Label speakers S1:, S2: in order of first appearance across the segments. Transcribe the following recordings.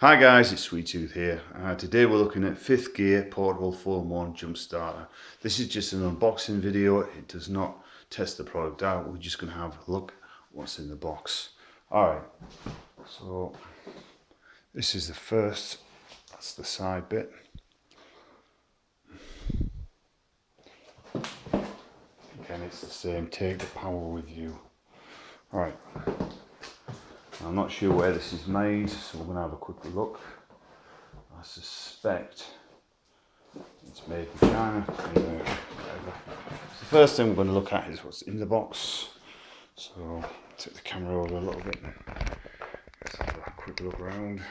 S1: Hi guys, it's Sweet Tooth here. Today we're looking at 5th gear portable 4-in-1 jump starter. This is just an unboxing video. It does not test the product out. We're just going to have a look at what's in the box. Alright, so this is the first, that's the side bit. Again, it's the same, take the power with you. Alright. I'm not sure where this is made, so we're going to have a quick look. I suspect it's made in China. Anyway, whatever. So the first thing we're going to look at is what's in the box. So take the camera over a little bit. Let's have a quick look around.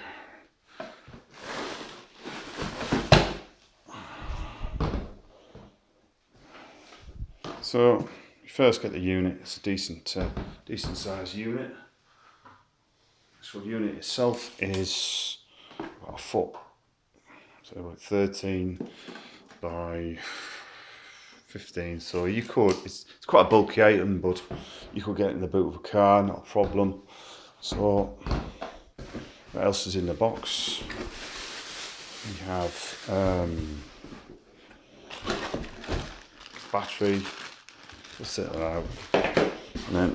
S1: So you first get the unit. It's a decent sized unit. So the unit itself is about a foot, so about 13 by 15. So you could, it's quite a bulky item, but you could get it in the boot of a car, not a problem. So what else is in the box? We have battery. We'll set that out, and then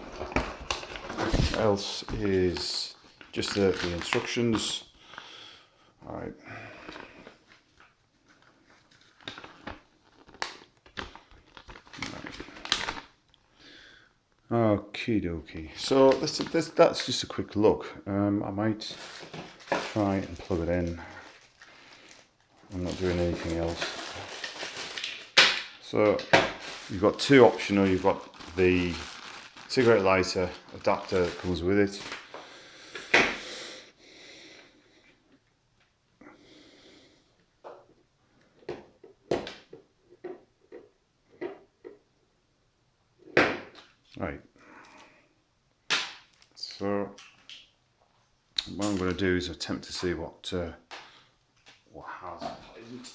S1: what else is just the instructions. Alright. Okie dokie. So that's just a quick look. I might try and plug it in. I'm not doing anything else. So you've got two optional. You've got the cigarette lighter adapter that comes with it. Right, so what I'm going to do is attempt to see what has it isn't.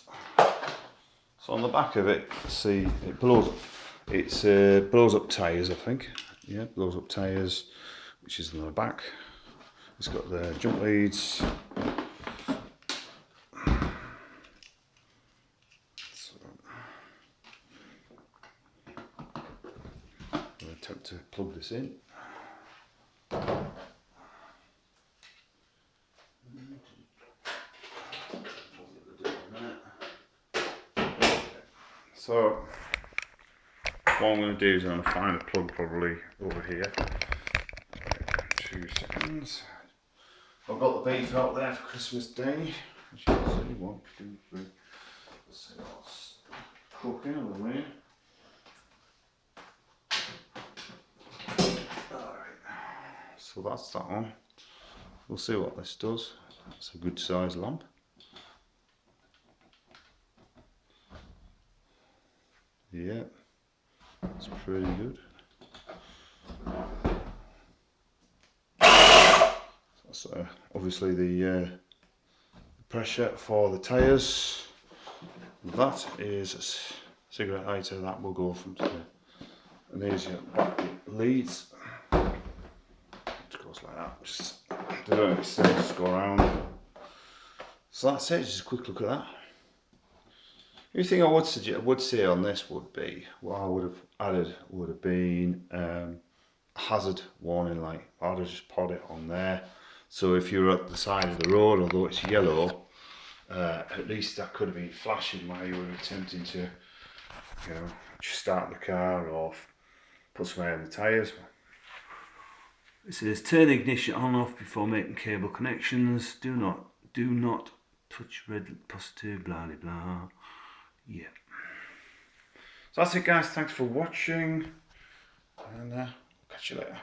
S1: So on the back of it, see it blows up. It's blows up tyres, I think. Yeah, blows up tyres, which is on the back. It's got the jump leads. Attempt to plug this in. So what I'm going to do is I'm going to find a plug probably over here. 2 seconds. I've got the beef out there for Christmas Day. As you can see, 1, 2, 3. Let's see what's cooking over there. So that's that one. We'll see what this does. That's a good sized lamp. Yeah, it's pretty good. That's obviously the pressure for the tyres. That is a cigarette lighter that will go from there. And there's your battery leads. Goes like that. Just they don't extend, just go around. So that's it. Just a quick look at that. The only thing I would say on this would be what I would have added would have been a hazard warning light. I'd have just put it on there. So if you're at the side of the road, although it's yellow, at least that could have been flashing while you were attempting to, you know, start the car or put some air in the tyres. It says turn the ignition on off before making cable connections. Do not touch red positive, blah blah blah. Yeah. So that's it guys, thanks for watching, and catch you later.